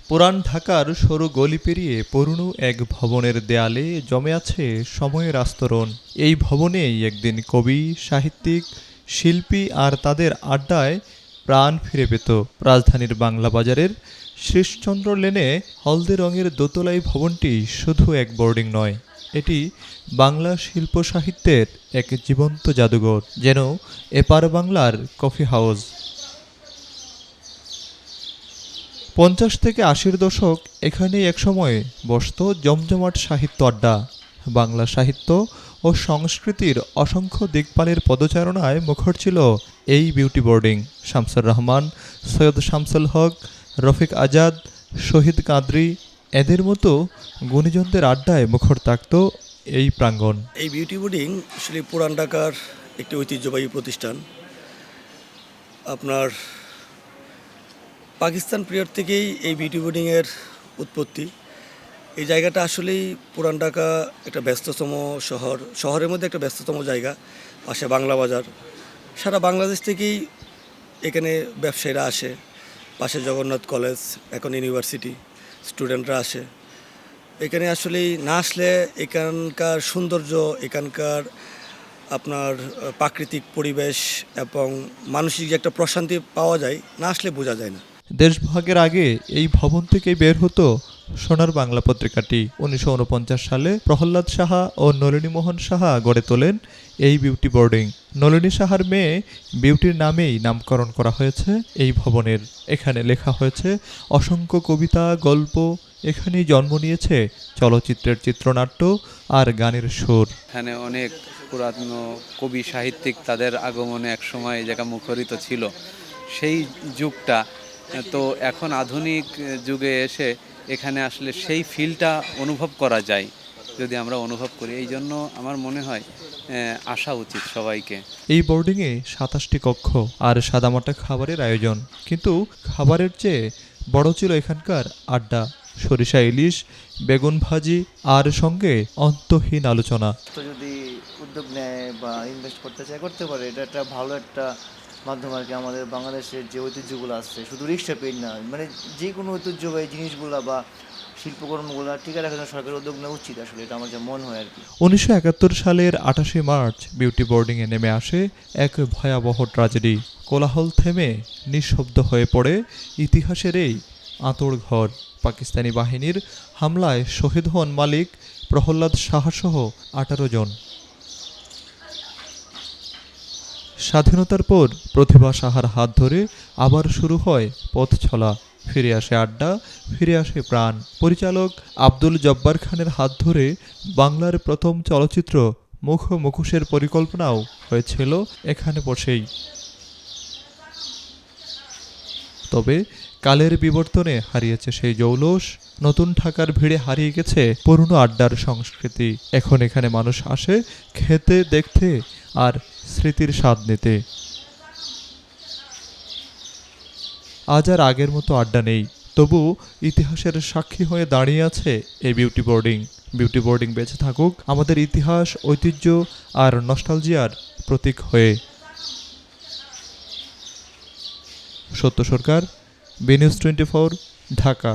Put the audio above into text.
পুরান ঢাকার সরু গলি পেরিয়ে পুরনো এক ভবনের দেয়ালে জমে আছে সময়ের আস্তরণ। এই ভবনেই একদিন কবি, সাহিত্যিক, শিল্পী আর তাদের আড্ডায় প্রাণ ফিরে পেত। রাজধানীর বাংলা বাজারের শ্রীশচন্দ্র লেনে হলদে রঙের দোতলাই ভবনটি শুধু এক বোর্ডিং নয়, এটি বাংলা শিল্প সাহিত্যের এক জীবন্ত জাদুঘর, যেন এপার বাংলার কফি হাউস। 50 থেকে 80-র দশক এখানেই একসময় বসত জমজমাট সাহিত্য আড্ডা। বাংলা সাহিত্য ও সংস্কৃতির অসংখ্য দিকপালের পদচারণায় মুখর ছিল এই বিউটি বোর্ডিং। শামসুর রহমান, সৈয়দ শামসুল হক, রফিক আজাদ, শহীদ কাদরী এদের মতো গুণীজনদের আড্ডায় মুখর থাকত এই প্রাঙ্গণ। এই বিউটি বোর্ডিং আসলে পুরান ঢাকার একটি ঐতিহ্যবাহী প্রতিষ্ঠান। আপনার পাকিস্তান পিরিয়ড থেকেই এই বিউটি বোর্ডিংয়ের উৎপত্তি। এই জায়গাটা আসলেই পুরান ঢাকা একটা ব্যস্ততম শহরের মধ্যে একটা ব্যস্ততম জায়গা। পাশে বাংলা বাজার, সারা বাংলাদেশ থেকেই এখানে ব্যবসায়ীরা আসে। পাশে জগন্নাথ কলেজ, এখন ইউনিভার্সিটি, স্টুডেন্টরা আসে। এখানে আসলেই না আসলে এখানকার সৌন্দর্য, এখানকার আপনার প্রাকৃতিক পরিবেশ এবং মানসিক যে একটা প্রশান্তি পাওয়া যায়, না আসলে বোঝা যায় না। দেশভাগের আগে এই ভবন থেকেই বের হতো সোনার বাংলা পত্রিকাটি। 1949 সালে প্রহ্লাদ সাহা ও নলিনী মোহন সাহা গড়ে তোলেন এই বিউটি বোর্ডিং। নলিনী সাহার মেয়ে বিউটির নামেই নামকরণ করা হয়েছে এই ভবনের। এখানে লেখা হয়েছে অসংখ্য কবিতা, গল্প। এখানেই জন্ম নিয়েছে চলচ্চিত্রের চিত্রনাট্য আর গানের সুর। এখানে অনেক পুরাতন কবি, সাহিত্যিক তাদের আগমনে একসময় এই জায়গা মুখরিত ছিল। সেই যুগটা তো এখন আধুনিক যুগে এসে এখানে আসলে সেই ফিলটা অনুভব করা যায়, যদি আমরা অনুভব করি। এই জন্য আমার মনে হয় আসা উচিত সবাইকে। এই বোর্ডিংয়ে 27টি কক্ষ আর সাদামাটা খাবারের আয়োজন, কিন্তু খাবারের চেয়ে বড় ছিল এখানকার আড্ডা। সরিষা ইলিশ, বেগুন ভাজি আর সঙ্গে অন্তহীন আলোচনা। তো যদি উদ্যোগ নেয় বা ইনভেস্ট করতে চায়, করতে পারে। এটা একটা ভালো একটা মাধ্যম আর কি। আমাদের বাংলাদেশের যে ঐতিহ্যগুলো আছে, শুধু রিক্সা পেইড না, মানে যে কোনো ঐতিহ্যবাহী জিনিসগুলো বা শিল্পকর্মগুলো টিকে রাখার জন্য সরকারের উদ্যোগ নেওয়া উচিত আসলে, এটা আমার যা মনে হয় আর কি। 1971 সালের 28 মার্চ বিউটি বোর্ডিংয়ে নেমে আসে এক ভয়াবহ ট্র্যাজেডি। কোলাহল থেমে নিঃশব্দ হয়ে পড়ে ইতিহাসের এই আঁতড় ঘর। পাকিস্তানি বাহিনীর হামলায় শহীদ হন মালিক, প্রহ্লাদ সাহাসহ 18 জন। স্বাধীনতার পর প্রতিভা সাহার হাত ধরে আবার শুরু হয় পথ চলা। ফিরে আসে আড্ডা, ফিরে আসে প্রাণ। পরিচালক আব্দুল জব্বার খানের হাত ধরে বাংলার প্রথম চলচ্চিত্র মুখোশের পরিকল্পনাও হয়েছিল এখানে বসেই। তবে কালের বিবর্তনে হারিয়েছে সেই জৌলস। নতুন ঢাকার ভিড়ে হারিয়ে গেছে পুরনো আড্ডার সংস্কৃতি। এখন এখানে মানুষ আসে খেতে, দেখতে আর স্মৃতির স্বাদ নিতে। আজ আর আগের মতো আড্ডা নেই, তবু ইতিহাসের সাক্ষী হয়ে দাঁড়িয়ে আছে এই বিউটি বোর্ডিং। বিউটি বোর্ডিং বেঁচে থাকুক আমাদের ইতিহাস, ঐতিহ্য আর নস্টালজিয়ার প্রতীক হয়ে। সত্য সরকার, বিনিউজ 24, ঢাকা।